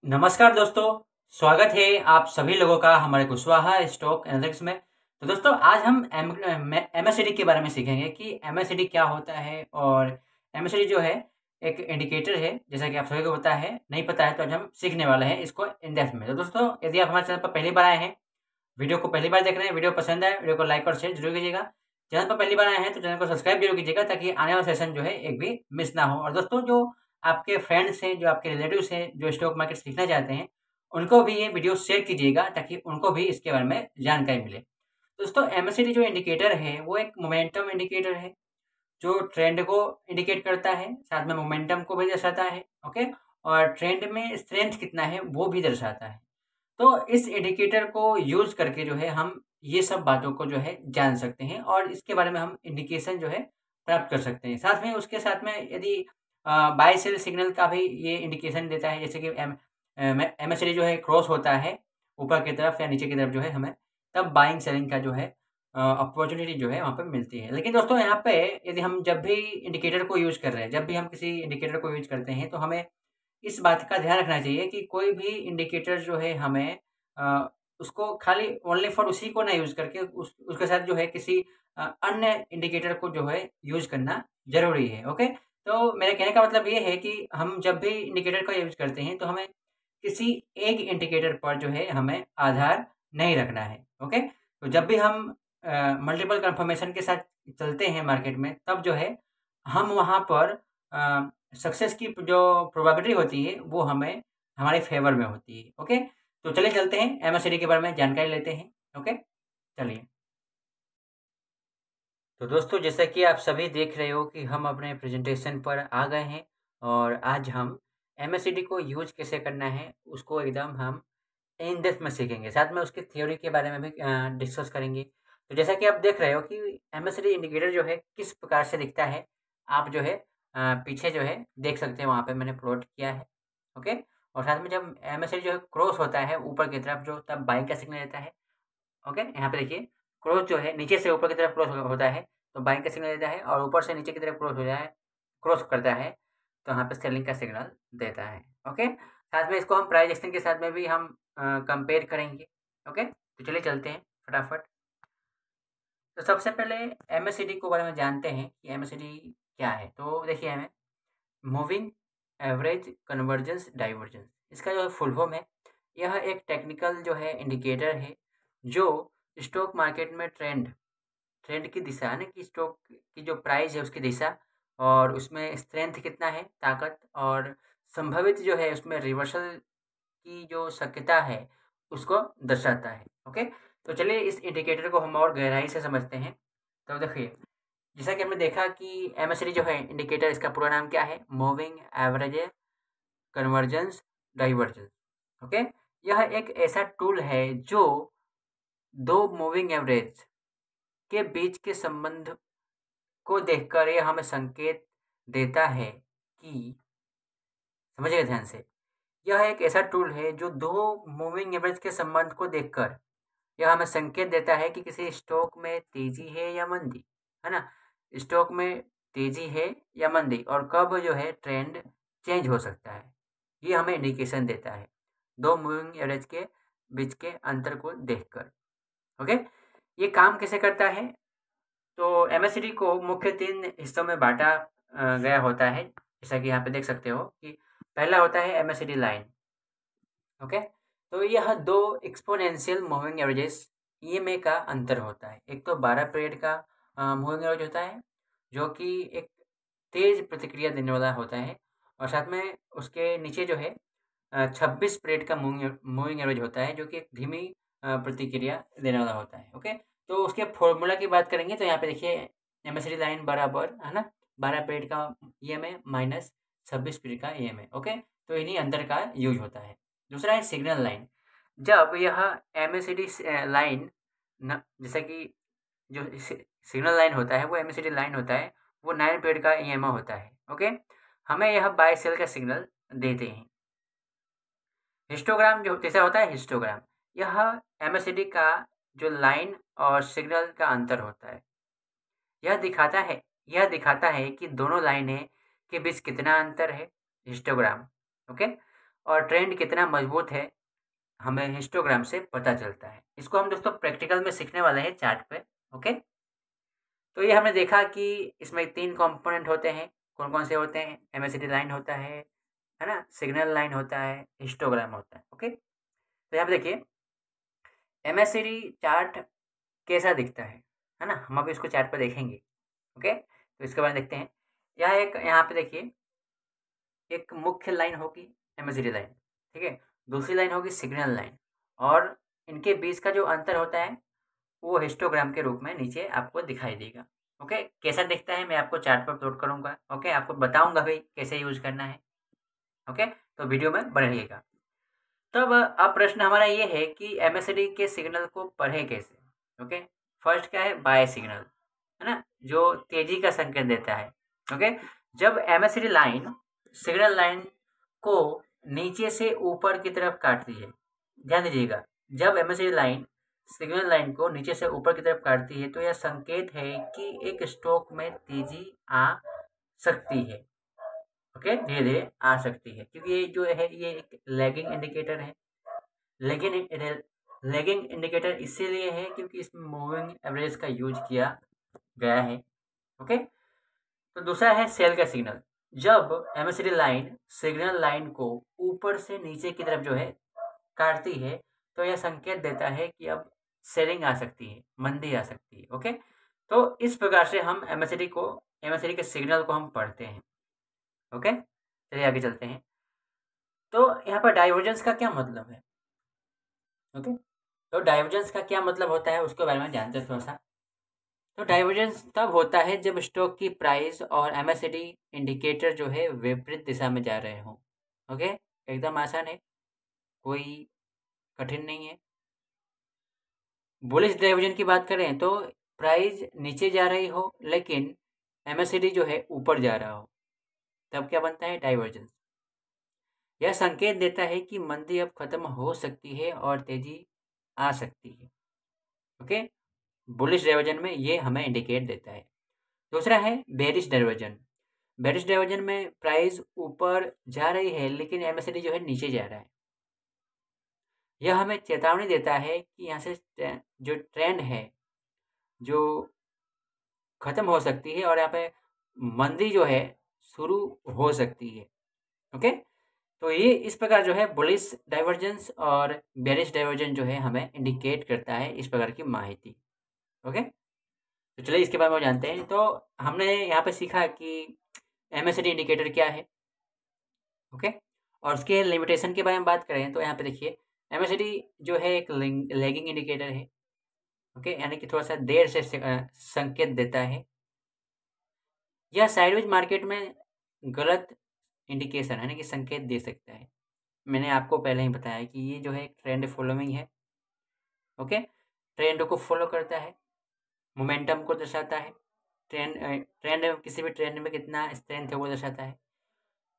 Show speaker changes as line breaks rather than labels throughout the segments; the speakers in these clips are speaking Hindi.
नमस्कार दोस्तों, स्वागत है आप सभी लोगों का हमारे कुशवाहा स्टॉक एनालिटिक्स में। तो दोस्तों आज हम एमएससीडी के बारे में सीखेंगे कि एमएससीडी क्या होता है। और एमएससीडी जो है एक इंडिकेटर है, जैसा कि आप सभी को पता है। नहीं पता है तो आज हम सीखने वाले हैं इसको इन डेप्थ में। तो दोस्तों यदि आप हमारे चैनल पर पहली बार आए हैं, वीडियो को पहली बार देख रहे हैं, वीडियो पसंद आए वीडियो को लाइक और शेयर जरूर कीजिएगा। चैनल पर पहली बार आए हैं तो चैनल को सब्सक्राइब जरूर कीजिएगा ताकि आने वाला सेशन जो है एक भी मिस ना हो। और दोस्तों जो आपके फ्रेंड्स हैं, जो आपके रिलेटिव्स हैं, जो स्टॉक मार्केट सीखना चाहते हैं, उनको भी ये वीडियो शेयर कीजिएगा ताकि उनको भी इसके बारे में जानकारी मिले। दोस्तों एमएससीडी जो इंडिकेटर है वो एक मोमेंटम इंडिकेटर है जो ट्रेंड को इंडिकेट करता है, साथ में मोमेंटम को भी दर्शाता है। ओके, और ट्रेंड में स्ट्रेंथ कितना है वो भी दर्शाता है। तो इस इंडिकेटर को यूज करके जो है हम ये सब बातों को जो है जान सकते हैं और इसके बारे में हम इंडिकेशन जो है प्राप्त कर सकते हैं। साथ में उसके साथ में यदि बाय सेल सिग्नल का भी ये इंडिकेशन देता है, जैसे कि एमएसडी जो है क्रॉस होता है ऊपर की तरफ या नीचे की तरफ जो है हमें तब बाइंग सेलिंग का जो है अपॉर्चुनिटी जो है वहाँ पे मिलती है। लेकिन दोस्तों यहाँ पे यदि हम जब भी इंडिकेटर को यूज कर रहे हैं, जब भी हम किसी इंडिकेटर को यूज करते हैं तो हमें इस बात का ध्यान रखना चाहिए कि कोई भी इंडिकेटर जो है हमें उसको खाली ओनली फॉर उसी को ना यूज करके उसके साथ जो है किसी अन्य इंडिकेटर को जो है यूज करना जरूरी है। ओके, तो मेरे कहने का मतलब ये है कि हम जब भी इंडिकेटर का यूज करते हैं तो हमें किसी एक इंडिकेटर पर जो है हमें आधार नहीं रखना है। ओके, तो जब भी हम मल्टीपल कंफर्मेशन के साथ चलते हैं मार्केट में तब जो है हम वहाँ पर सक्सेस की जो प्रोबेबिलिटी होती है वो हमें हमारे फेवर में होती है। ओके, तो चलिए चलते हैं एमएससीडी के बारे में जानकारी लेते हैं। ओके, चलिए। तो दोस्तों जैसा कि आप सभी देख रहे हो कि हम अपने प्रेजेंटेशन पर आ गए हैं और आज हम एमएससीडी को यूज कैसे करना है उसको एकदम हम इन डेप्थ में सीखेंगे, साथ में उसकी थ्योरी के बारे में भी डिस्कस करेंगे। तो जैसा कि आप देख रहे हो कि एमएससीडी इंडिकेटर जो है किस प्रकार से दिखता है, आप जो है पीछे जो है देख सकते हैं, वहाँ पे मैंने प्लॉट किया है। ओके, और साथ में जब एमएससीडी जो है क्रॉस होता है ऊपर की तरफ जो तब बाइंग का सिग्नल देता है। ओके, यहाँ पे देखिए क्रॉस जो है नीचे से ऊपर की तरफ क्रॉस होता है तो बाइंग का सिग्नल देता है, और ऊपर से नीचे की तरफ क्रॉस हो जाए क्रॉस करता है तो यहाँ पे सेलिंग का सिग्नल देता है। ओके, साथ में इसको हम प्राइस एक्शन के साथ में भी हम कंपेयर करेंगे। ओके, तो चलिए चलते हैं फटाफट। तो सबसे पहले एमएससीडी के बारे में जानते हैं कि एमएससीडी क्या है। तो देखिए हमें मूविंग एवरेज कन्वर्जेंस डाइवर्जेंस, इसका जो फुल फॉर्म है, यह एक टेक्निकल जो है इंडिकेटर है जो स्टॉक मार्केट में ट्रेंड ट्रेंड की दिशा है ना, कि स्टॉक की जो प्राइस है उसकी दिशा और उसमें स्ट्रेंथ कितना है, ताकत, और संभवित जो है उसमें रिवर्सल की जो शक्यता है उसको दर्शाता है। ओके, तो चलिए इस इंडिकेटर को हम और गहराई से समझते हैं। तो देखिए जैसा कि हमने देखा कि एमएसडी जो है इंडिकेटर, इसका पूरा नाम क्या है, moving average convergence divergence. Okay, यह एक ऐसा टूल है जो दो मूविंग एवरेज के बीच के संबंध को देखकर यह हमें संकेत देता है कि, समझिएगा ध्यान से, यह एक ऐसा टूल है जो दो मूविंग एवरेज के संबंध को देखकर यह हमें संकेत देता है कि किसी स्टॉक में तेजी है या मंदी, है ना, स्टॉक में तेजी है या मंदी, और कब जो है ट्रेंड चेंज हो सकता है, ये हमें इंडिकेशन देता है दो मूविंग एवरेज के बीच के अंतर को देखकर। ओके, ये काम कैसे करता है। तो एमएससीडी को मुख्य 3 हिस्सों में बांटा गया होता है, जैसा कि यहाँ पे देख सकते हो कि पहला होता है एमएससीडी लाइन। ओके, तो यह दो एक्सपोनेंशियल मूविंग एवरेजेस ईएमए का अंतर होता है। एक तो 12 पीरियड का मूविंग एवरेज होता है जो कि एक तेज प्रतिक्रिया देने वाला होता है, और साथ में उसके नीचे जो है 26 पीरियड का मूविंग एवरेज होता है जो कि एक धीमी प्रतिक्रिया देने वाला होता है। ओके, तो उसके फॉर्मूला की बात करेंगे तो यहाँ पे देखिए एमएसडी लाइन बराबर है ना 12 पीरियड का ईएमए माइनस 26 पीरियड का ईएमए। ओके, तो इन्हीं अंतर का यूज होता है। दूसरा है सिग्नल लाइन। जब यह एमएसडी लाइन न, जैसा कि जो सिग्नल लाइन होता है वो एमएसडी लाइन होता है, वो 9 पीरियड का ईएमए होता है। ओके, हमें यह बाय सेल का सिग्नल देते हैं। हिस्टोग्राम जो जैसा होता है हिस्टोग्राम, यह एमएसडी का जो लाइन और सिग्नल का अंतर होता है, यह दिखाता है कि दोनों लाइनें के बीच कितना अंतर है, हिस्टोग्राम। ओके, और ट्रेंड कितना मजबूत है हमें हिस्टोग्राम से पता चलता है। इसको हम दोस्तों प्रैक्टिकल में सीखने वाले हैं चार्ट पे। ओके, तो ये हमने देखा कि इसमें 3 कंपोनेंट होते हैं। कौन-कौन से होते हैं? एमएससीडी लाइन होता है ना? सिग्नल लाइन होता है, हिस्टोग्राम होता है। ओके, तो यहाँ पे देखिए एमएससीडी चार्ट कैसा दिखता है ना? हम अभी इसको चार्ट पे देखेंगे। ओके, तो इसके बारे में देखते हैं। यहाँ पे देखिए एक मुख्य लाइन होगी एमएससीडी लाइन, ठीक है? दूसरी लाइन होगी सिग्नल लाइन और इनके बीच का जो अंतर होता है वो हिस्टोग्राम के रूप में नीचे आपको दिखाई देगा। ओके, कैसा दिखता है मैं आपको चार्ट पर प्लॉट करूँगा। ओके, आपको बताऊँगा भी कैसे यूज़ करना है। ओके, तो वीडियो में बने रहिएगा। तब अब प्रश्न हमारा ये है कि एमएससीडी के सिग्नल को पढ़े कैसे? ओके, फर्स्ट क्या है? बाय सिग्नल, है ना? जो तेजी का संकेत देता है। ओके, जब एमएससीडी लाइन सिग्नल लाइन को नीचे से ऊपर की तरफ काटती है, ध्यान दीजिएगा, जब एमएससीडी लाइन सिग्नल लाइन को नीचे से ऊपर की तरफ काटती है तो यह संकेत है कि एक स्ट्रोक में तेजी आ सकती है। ओके, धीरे धीरे आ सकती है क्योंकि ये जो है ये एक लैगिंग इंडिकेटर है। लैगिंग इंडिकेटर इसीलिए है क्योंकि इसमें मूविंग एवरेज का यूज किया गया है। ओके, तो दूसरा है सेल का सिग्नल। जब एमएससीडी लाइन सिग्नल लाइन को ऊपर से नीचे की तरफ जो है काटती है तो यह संकेत देता है कि अब सेलिंग आ सकती है, मंदी आ सकती है। ओके, तो इस प्रकार से हम एमएससीडी के सिग्नल को हम पढ़ते हैं। ओके, चलिए आगे चलते हैं। तो यहाँ पर डाइवर्जेंस का क्या मतलब है? ओके, तो डाइवर्जेंस का क्या मतलब होता है उसके बारे में जानते हैं थोड़ा सा। तो डाइवर्जेंस तब होता है जब स्टॉक की प्राइस और एमएससीडी इंडिकेटर जो है विपरीत दिशा में जा रहे हों। ओके, एकदम आसान है, कोई कठिन नहीं है। बुलिश डाइवर्जन की बात करें तो प्राइस नीचे जा रही हो लेकिन एमएससीडी जो है ऊपर जा रहा हो, तब क्या बनता है? डाइवर्जेंस। यह संकेत देता है कि मंदी अब खत्म हो सकती है और तेजी आ सकती है। ओके, बुलिश डाइवर्जन में ये हमें इंडिकेट देता है। दूसरा है बेरिश डाइवर्जन। बेरिश डाइवर्जन में प्राइस ऊपर जा रही है लेकिन एमएससीडी जो है नीचे जा रहा है। यह हमें चेतावनी देता है कि यहाँ से जो ट्रेंड है जो खत्म हो सकती है और यहाँ पे मंदी जो है शुरू हो सकती है। ओके, तो ये इस प्रकार जो है बुलिश डाइवर्जेंस और बेरिश डाइवर्जेंस जो है हमें इंडिकेट करता है इस प्रकार की माहिती। ओके, तो चलिए इसके बारे में जानते हैं। तो हमने यहाँ पे सीखा कि एमएससीडी इंडिकेटर क्या है। ओके, और उसके लिमिटेशन के बारे में बात करें तो यहाँ पे देखिए एमएससीडी जो है एक लैगिंग इंडिकेटर है। ओके, यानी कि थोड़ा सा देर से संकेत देता है। यह साइडवेज मार्केट में गलत इंडिकेशन यानी कि संकेत दे सकता है। मैंने आपको पहले ही बताया कि ये जो है एक ट्रेंड फॉलोइंग है। ओके, ट्रेंड को फॉलो करता है, मोमेंटम को दर्शाता है, ट्रेंड किसी भी ट्रेंड में कितना स्ट्रेंथ है वो दर्शाता है।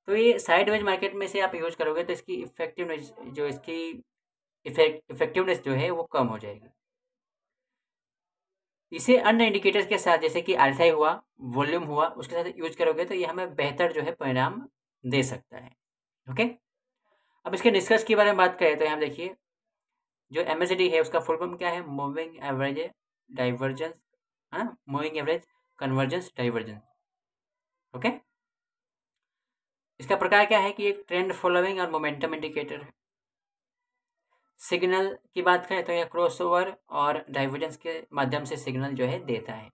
तो ये साइडवेज मार्केट में से आप यूज करोगे तो इसकी इफेक्टिवनेस जो है वो कम हो जाएगी। इसे अन्य इंडिकेटर्स के साथ जैसे कि आरएसआई हुआ, वॉल्यूम हुआ, उसके साथ यूज करोगे तो ये हमें बेहतर जो है परिणाम दे सकता है। ओके, अब इसके निष्कर्ष के बारे में बात करें तो यहाँ देखिए जो एमएससीडी है उसका फुल फॉर्म क्या है? मूविंग एवरेज डाइवर्जेंस, है ना? Moving average convergence divergence. Okay, इसका प्रकार क्या है कि एक ट्रेंड फॉलोइंग और मोमेंटम इंडिकेटर है। सिग्नल की बात करें तो यह क्रॉसओवर और डाइवर्जेंस के माध्यम से सिग्नल जो है देता है।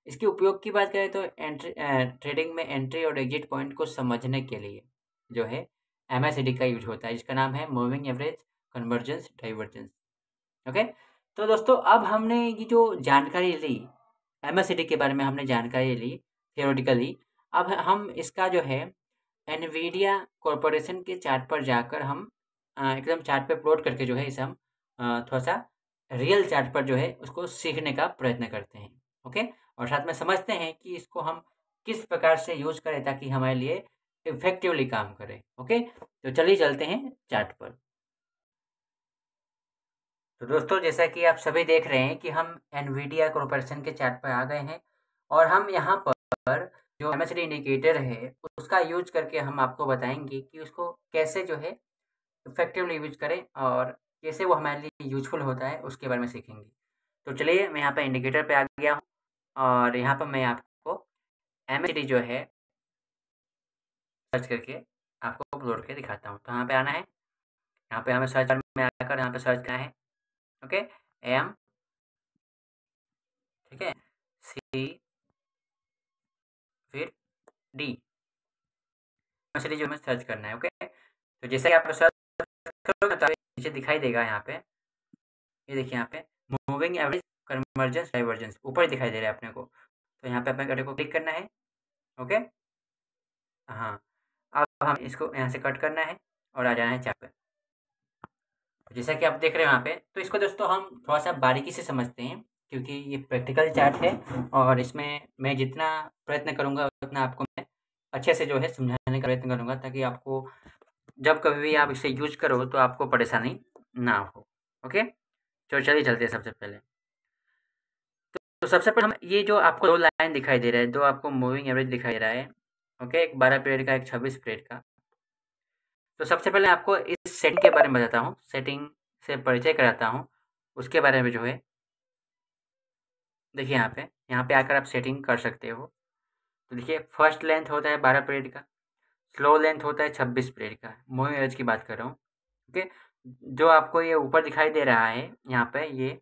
इसके उपयोग की बात करें तो ट्रेडिंग में एंट्री और एग्जिट पॉइंट को समझने के लिए जो है एमएससीडी का यूज होता है जिसका नाम है moving average convergence divergence. Okay, तो दोस्तों अब हमने ये जो जानकारी ली एमएससीडी के बारे में हमने जानकारी ली थियोरेटिकली, अब हम इसका जो है एनवीडिया कॉरपोरेशन के चार्ट पर जाकर हम एकदम चार्ट पे प्लॉट करके जो है इसे हम थोड़ा सा रियल चार्ट पर जो है उसको सीखने का प्रयत्न करते हैं। ओके, और साथ में समझते हैं कि इसको हम किस प्रकार से यूज करें ताकि हमारे लिए इफेक्टिवली काम करे। ओके, तो चलिए चलते हैं चार्ट पर। तो दोस्तों जैसा कि आप सभी देख रहे हैं कि हम एनवीडिया कॉरपोरेशन के चार्ट पर आ गए हैं और हम यहाँ पर जो एमएससीडी इंडिकेटर है उसका यूज करके हम आपको बताएंगे कि उसको कैसे जो है इफेक्टिवली यूज करें और कैसे वो हमारे लिए यूजफुल होता है उसके बारे में सीखेंगे। तो चलिए मैं यहाँ पे इंडिकेटर पे आ गया हूँ और यहाँ पर मैं आपको एमएसडी जो है सर्च करके आपको अपलोड करके दिखाता हूँ। तो यहाँ पे आना है, यहाँ पे हमें सर्च में आकर यहाँ पे सर्च करना है। ओके, एम, ठीक है, सी, फिर डी, एमएसडी जो हमें सर्च करना है। ओके, तो जैसे कि आप सर्च करोगे तो नीचे दिखाई देगा यहाँ पे, ये देखिए यहाँ पे मूविंग एवरेज कन्वर्जेंस डाइवर्जेंस ऊपर दिखाई दे रहा है अपने को। तो यहाँ पे अपने घटे को क्लिक करना है। ओके, हाँ, अब हम इसको यहाँ से कट करना है और आ जाना है चार्ट पे। जैसा कि आप देख रहे हो यहाँ पे, तो इसको दोस्तों हम थोड़ा सा बारीकी से समझते हैं क्योंकि ये प्रैक्टिकल चार्ट है और इसमें मैं जितना प्रयत्न करूँगा उतना आपको मैं अच्छे से जो है समझाने का प्रयत्न करूँगा ताकि आपको जब कभी भी आप इसे यूज करो तो आपको परेशानी ना हो। ओके, तो चलिए चलते हैं सबसे पहले। तो सबसे पहले हम ये जो आपको 2 लाइन दिखाई दे रहा है, 2 आपको मूविंग एवरेज दिखाई दे रहा है। ओके, एक 12 पीरियड का, एक 26 पीरियड का। तो सबसे पहले आपको इस सेटिंग के बारे में बताता हूँ, सेटिंग से परिचय कराता हूँ, उसके बारे में जो है देखिए यहाँ पे आकर आप सेटिंग कर सकते हो। तो देखिए फर्स्ट लेंथ होता है 12 पीरियड का, स्लो लेंथ होता है 26 पीरियड का, मूविंग एवरेज की बात कर रहा हूँ। ओके, जो आपको ये ऊपर दिखाई दे रहा है यहाँ पे, ये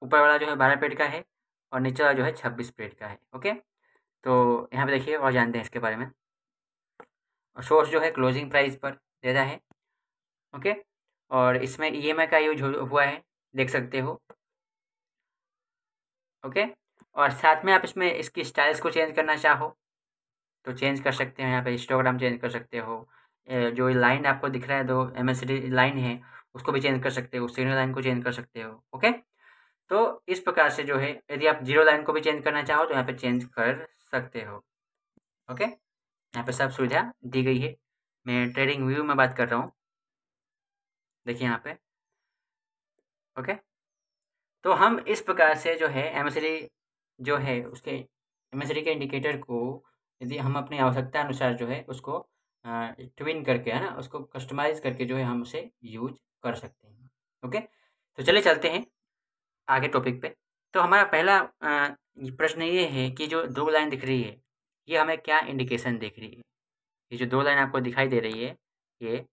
ऊपर वाला जो है 12 पीरियड का है और नीचे वाला जो है 26 पीरियड का है। ओके, तो यहाँ पे देखिए और जानते हैं इसके बारे में। और सोर्स जो है क्लोजिंग प्राइस पर देता है। ओके, और इसमें ईएमआई का यूज हुआ है, देख सकते हो। ओके, और साथ में आप इसमें इसकी स्टाइल्स को चेंज करना चाहो तो चेंज कर सकते हो। यहाँ पे हिस्टोग्राम चेंज कर सकते हो, जो लाइन आपको दिख रहा है 2 एमएसडी लाइन है उसको भी चेंज कर सकते हो, सिग्नल लाइन को चेंज कर सकते हो। ओके, तो इस प्रकार से जो है यदि आप जीरो लाइन को भी चेंज करना चाहो तो यहाँ पे चेंज कर सकते हो। ओके, यहाँ पे सब सुविधा दी गई है। मैं ट्रेडिंग व्यू में बात कर रहा हूँ, देखिए यहाँ पे। ओके, तो हम इस प्रकार से जो है एमएसडी जो है उसके एमएसडी के इंडिकेटर को यदि हम अपनी आवश्यकता अनुसार जो है उसको ट्विन करके, है ना, उसको कस्टमाइज करके जो है हम उसे यूज कर सकते हैं। ओके, तो चलिए चलते हैं आगे टॉपिक पे। तो हमारा पहला प्रश्न ये है कि जो 2 लाइन दिख रही है ये हमें क्या इंडिकेशन दिख रही है। ये जो 2 लाइन आपको दिखाई दे रही है ये,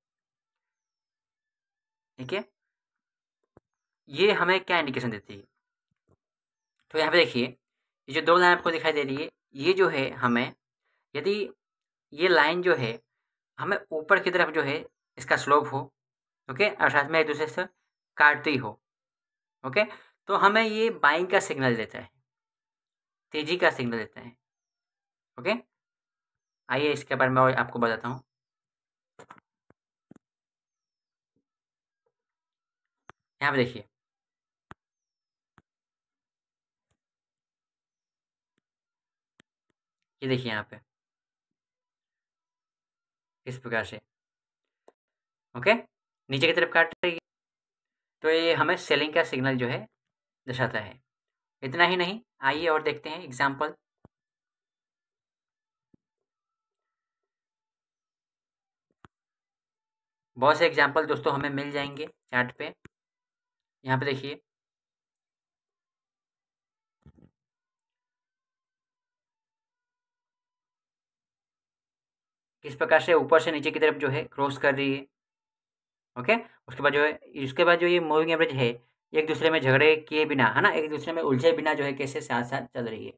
ठीक है, ये हमें क्या इंडिकेशन देती है। तो यहाँ पे देखिए ये जो 2 लाइन आपको दिखाई दे रही है ये जो है हमें, यदि ये लाइन जो है हमें ऊपर की तरफ जो है इसका स्लोप हो, ओके, और साथ में एक दूसरे से काटती हो, ओके, तो हमें ये बाइंग का सिग्नल देता है, तेजी का सिग्नल देता है। ओके, आइए इसके बारे में और आपको बताता हूँ। यहाँ पे देखिए ये देखिए यहाँ पे इस प्रकार से, ओके, नीचे की तरफ काट रही है तो ये हमें सेलिंग का सिग्नल जो है दर्शाता है। इतना ही नहीं, आइए और देखते हैं एग्जाम्पल। बहुत से एग्जाम्पल दोस्तों हमें मिल जाएंगे चार्ट पे। यहाँ पे देखिए किस प्रकार से ऊपर से नीचे की तरफ जो है क्रॉस कर रही है। ओके, उसके बाद जो ये मूविंग एवरेज है एक दूसरे में झगड़े किए बिना, है ना, एक दूसरे में उलझे बिना जो है कैसे साथ साथ चल रही है।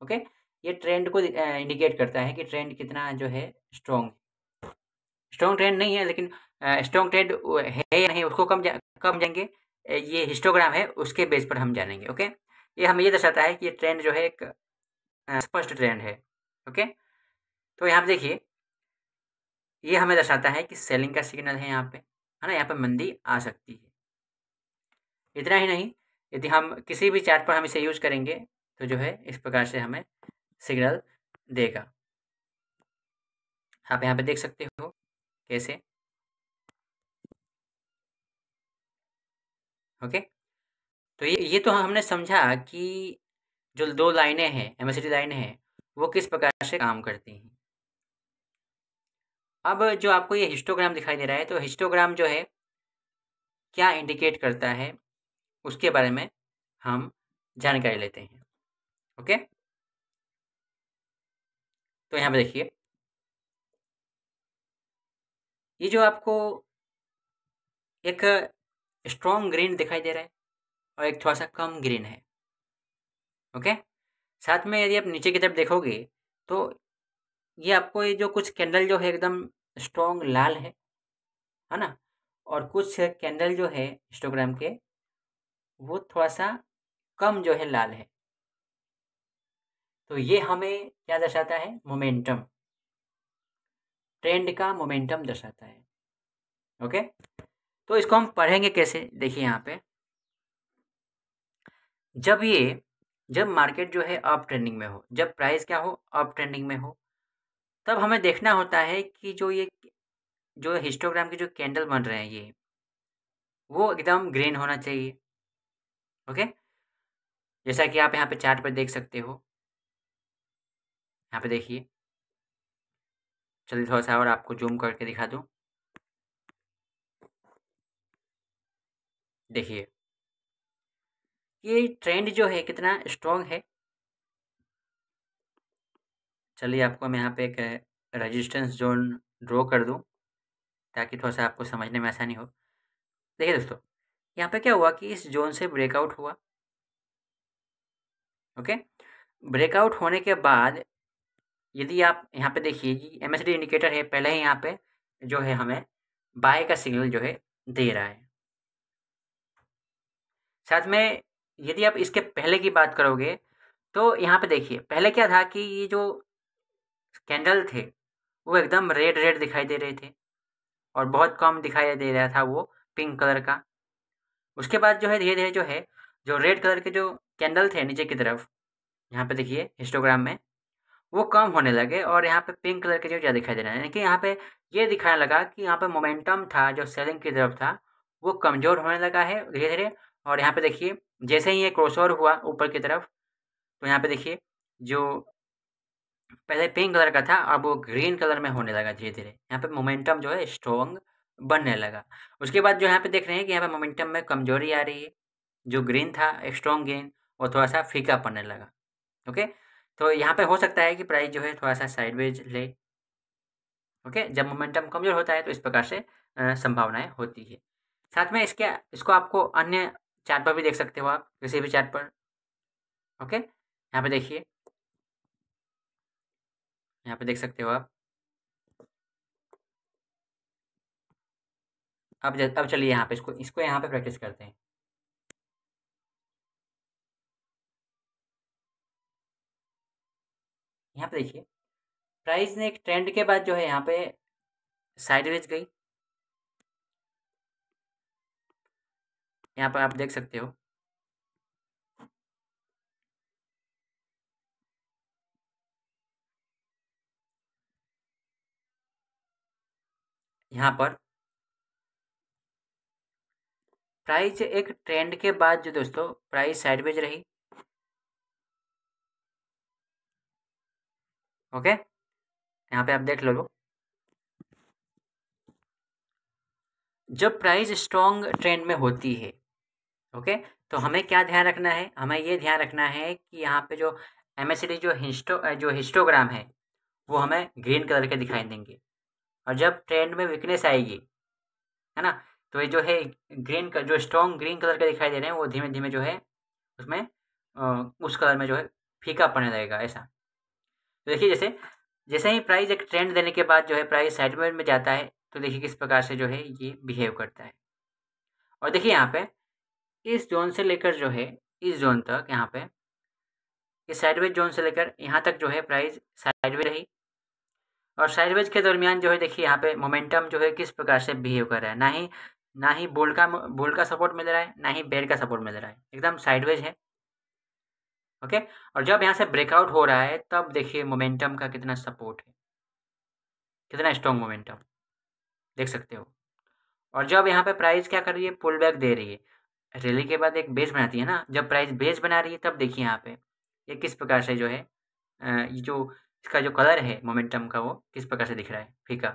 ओके, ये ट्रेंड को इंडिकेट करता है कि ट्रेंड कितना जो है स्ट्रॉन्ग ट्रेंड नहीं है, लेकिन स्ट्रॉन्ग ट्रेंड है या नहीं उसको कम जाएंगे, ये हिस्टोग्राम है उसके बेस पर हम जानेंगे। ओके, ये हमें ये दर्शाता है कि ये ट्रेंड जो है एक स्पष्ट ट्रेंड है। ओके, तो यहाँ पे देखिए ये हमें दर्शाता है कि सेलिंग का सिग्नल है यहाँ पे, है ना, यहाँ पे मंदी आ सकती है। इतना ही नहीं, यदि हम किसी भी चार्ट पर हम इसे यूज करेंगे तो जो है इस प्रकार से हमें सिग्नल देगा। आप यहाँ पे देख सकते हो कैसे। ओके, तो ये तो हमने समझा कि जो 2 लाइनें हैं एमएसडी लाइनें हैं वो किस प्रकार से काम करती हैं। अब जो आपको ये हिस्टोग्राम दिखाई दे रहा है, तो हिस्टोग्राम जो है क्या इंडिकेट करता है उसके बारे में हम जानकारी लेते हैं। ओके, तो यहाँ पे देखिए, ये जो आपको एक स्ट्रॉन्ग ग्रीन दिखाई दे रहा है और एक थोड़ा सा कम ग्रीन है। ओके, साथ में यदि आप नीचे की तरफ देखोगे तो ये आपको ये जो कुछ कैंडल जो है एकदम स्ट्रॉन्ग लाल है ना, और कुछ कैंडल जो है हिस्टोग्राम के वो थोड़ा सा कम जो है लाल है। तो ये हमें क्या दर्शाता है? मोमेंटम, ट्रेंड का मोमेंटम दर्शाता है। ओके, तो इसको हम पढ़ेंगे कैसे? देखिए यहाँ पे, जब मार्केट जो है अप ट्रेंडिंग में हो, जब प्राइस क्या हो? अप ट्रेंडिंग में हो, तब हमें देखना होता है कि जो हिस्टोग्राम के जो कैंडल बन रहे हैं ये वो एकदम ग्रीन होना चाहिए। ओके, जैसा कि आप यहाँ पे चार्ट पर देख सकते हो। यहाँ पे देखिए, चलिए थोड़ा सा और आपको जूम करके दिखा दूँ। देखिए, ये ट्रेंड जो है कितना स्ट्रॉन्ग है। चलिए आपको मैं यहाँ पे एक रेजिस्टेंस जोन ड्रॉ कर दूँ ताकि थोड़ा सा आपको समझने में आसानी हो। देखिए दोस्तों, यहाँ पे क्या हुआ कि इस जोन से ब्रेकआउट हुआ। ओके, ब्रेकआउट होने के बाद यदि आप यहाँ पे देखिए, ये एमएसडी इंडिकेटर है, पहले ही यहाँ पे जो है हमें बाय का सिग्नल जो है दे रहा है। साथ में यदि आप इसके पहले की बात करोगे तो यहाँ पे देखिए, पहले क्या था कि ये जो कैंडल थे वो एकदम रेड रेड दिखाई दे रहे थे और बहुत कम दिखाई दे रहा था वो पिंक कलर का। उसके बाद जो है धीरे धीरे जो है जो रेड कलर के जो कैंडल थे नीचे की तरफ, यहाँ पे देखिए हिस्टोग्राम में, वो कम होने लगे और यहाँ पे पिंक कलर के जो ज़्यादा दिखाई दे रहे हैं। यानी कि यहाँ पे ये दिखाने लगा कि यहाँ पे मोमेंटम था जो सेलिंग की तरफ था वो कमज़ोर होने लगा है धीरे धीरे। और यहाँ पे देखिए, जैसे ही ये क्रॉसओवर हुआ ऊपर की तरफ, तो यहाँ पे देखिए जो पहले पिंक कलर का था अब वो ग्रीन कलर में होने लगा धीरे धीरे। यहाँ पे मोमेंटम जो है स्ट्रॉन्ग बनने लगा। उसके बाद जो यहाँ पे देख रहे हैं कि यहाँ पे मोमेंटम में कमजोरी आ रही है, जो ग्रीन था एक स्ट्रॉन्ग ग्रीन वो थोड़ा सा फीका पड़ने लगा। ओके, तो यहाँ पे हो सकता है कि प्राइस जो है थोड़ा सा साइडवेज ले। ओके, जब मोमेंटम कमजोर होता है तो इस प्रकार से संभावनाएं होती है। साथ में इसको आपको अन्य चार्ट पर भी देख सकते हो, आप किसी भी चार्ट पर। ओके, यहाँ पे देखिए, यहाँ पे देख सकते हो आप। अब चलिए यहाँ पे इसको इसको यहाँ पे प्रैक्टिस करते हैं। यहाँ पे देखिए, प्राइस ने एक ट्रेंड के बाद जो है यहाँ पे साइडवेज गई। यहाँ पर आप देख सकते हो, यहाँ पर प्राइस एक ट्रेंड के बाद जो दोस्तों प्राइस साइडवेज रही। ओके, यहाँ पे आप देख लो, जब प्राइस स्ट्रॉन्ग ट्रेंड में होती है, ओके, तो हमें क्या ध्यान रखना है? हमें ये ध्यान रखना है कि यहाँ पे जो एमएसडी जो हिस्टोग्राम है वो हमें ग्रीन कलर के दिखाई देंगे। और जब ट्रेंड में वीकनेस आएगी, है ना, तो ये जो है ग्रीन का जो स्ट्रॉन्ग ग्रीन कलर के दिखाई दे रहे हैं वो धीमे धीमे जो है उसमें उस कलर में जो है फीका पड़ने लगेगा ऐसा। तो देखिए, जैसे जैसे ही प्राइस एक ट्रेंड देने के बाद जो है प्राइस साइडवेज में जाता है, तो देखिए किस प्रकार से जो है ये बिहेव करता है। और देखिए यहाँ पे इस जोन से लेकर जो है इस जोन तक, यहाँ पे इस साइडवेज जोन से लेकर यहाँ तक जो है प्राइस साइडवेज रही। और साइडवेज के दरमियान जो है देखिए यहाँ पे मोमेंटम जो है किस प्रकार से बिहेव कर रहा है। ना ही बुल का सपोर्ट मिल रहा है, ना ही बेयर का सपोर्ट मिल रहा है, एकदम साइडवेज है। ओके, और जब यहाँ से ब्रेकआउट हो रहा है तब देखिए मोमेंटम का कितना सपोर्ट है, कितना स्ट्रॉन्ग मोमेंटम देख सकते हो। और जब यहाँ पे प्राइस क्या कर रही है? पुल बैक दे रही है। रैली के बाद एक बेस बनाती है ना, जब प्राइस बेस बना रही है तब देखिए यहाँ पे ये किस प्रकार से जो है ये जो इसका जो कलर है मोमेंटम का वो किस प्रकार से दिख रहा है, फीका।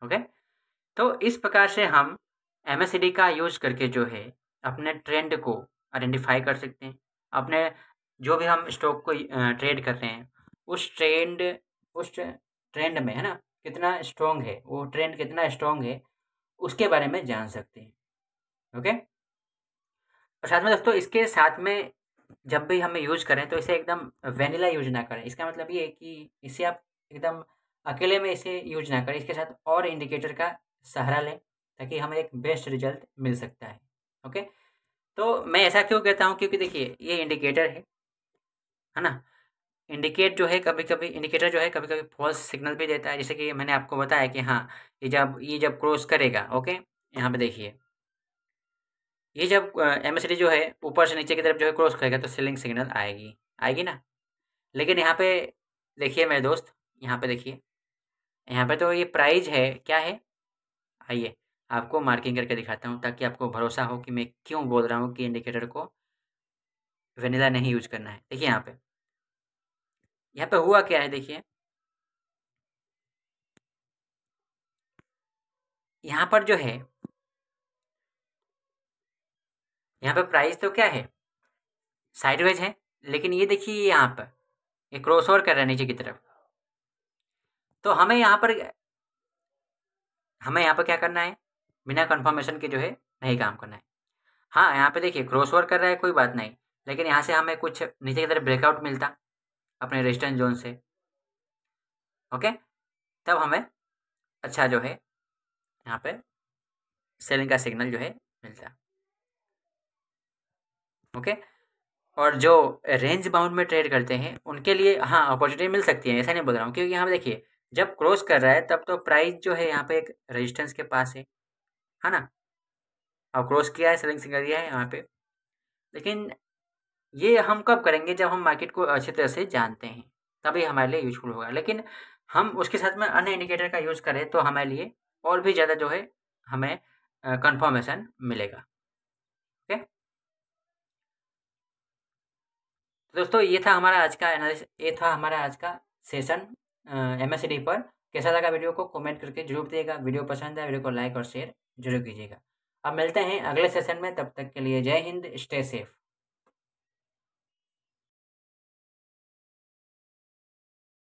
ओके, तो इस प्रकार से हम MACD का यूज करके जो है अपने ट्रेंड को आइडेंटिफाई कर सकते हैं। अपने जो भी हम स्टॉक को ट्रेड कर रहे हैं उस ट्रेंड में, है ना, कितना स्ट्रॉन्ग है, वो ट्रेंड कितना स्ट्रॉन्ग है उसके बारे में जान सकते हैं। ओके, और साथ में दोस्तों इसके साथ में जब भी हमें यूज करें तो इसे एकदम वेनिला यूज ना करें। इसका मतलब ये है कि इसे आप एकदम अकेले में इसे यूज ना करें, इसके साथ और इंडिकेटर का सहारा लें ताकि हमें एक बेस्ट रिजल्ट मिल सकता है। ओके, तो मैं ऐसा क्यों कहता हूँ, क्योंकि देखिए ये इंडिकेटर है ना, इंडिकेटर जो है कभी कभी फॉल्स सिग्नल भी देता है। जैसे कि मैंने आपको बताया कि हाँ, ये जब क्रॉस करेगा, ओके, यहाँ पे देखिए ये जब MACD जो है ऊपर से नीचे की तरफ जो है क्रॉस करेगा तो सेलिंग सिग्नल आएगी ना। लेकिन यहाँ पे देखिए मेरे दोस्त, यहाँ पे देखिए, यहाँ पे तो ये प्राइस है, क्या है, आइए आपको मार्किंग करके दिखाता हूँ ताकि आपको भरोसा हो कि मैं क्यों बोल रहा हूँ कि इंडिकेटर को वेनिला नहीं यूज करना है। देखिए यहाँ पे हुआ क्या है, देखिए यहाँ पर जो है, यहाँ पे प्राइस तो क्या है, साइडवेज है, लेकिन ये देखिए यहाँ पर ये क्रॉस ओवर कर रहा है नीचे की तरफ। तो हमें यहाँ पर क्या करना है, बिना कंफर्मेशन के जो है नहीं काम करना है। हाँ, यहाँ पे देखिए क्रॉस ओवर कर रहा है, कोई बात नहीं, लेकिन यहाँ से हमें कुछ नीचे की तरफ ब्रेकआउट मिलता अपने रेजिस्टेंस जोन से, ओके, तब हमें अच्छा जो है यहाँ पे सेलिंग का सिग्नल जो है मिलता। ओके, और जो रेंज बाउंड में ट्रेड करते हैं उनके लिए हाँ अपॉर्चुनिटी मिल सकती है, ऐसा नहीं बोल रहा हूँ, क्योंकि यहाँ पे देखिए जब क्रॉस कर रहा है तब तो प्राइस जो है यहाँ पे एक रेजिस्टेंस के पास है ना, और क्रॉस किया है, सेलिंग सिग्नल दिया है यहाँ पे। लेकिन ये हम कब करेंगे, जब हम मार्केट को अच्छी तरह से जानते हैं, तभी हमारे लिए यूजफुल होगा। लेकिन हम उसके साथ में अन्य इंडिकेटर का यूज़ करें तो हमारे लिए और भी ज़्यादा जो है हमें कंफर्मेशन मिलेगा। ओके, तो दोस्तों ये था हमारा आज का सेशन MACD पर। कैसा लगा वीडियो को कमेंट करके जरूर बताइएगा। वीडियो पसंद है वीडियो को लाइक और शेयर जरूर कीजिएगा। अब मिलते हैं अगले सेशन में, तब तक के लिए जय हिंद, स्टे सेफ।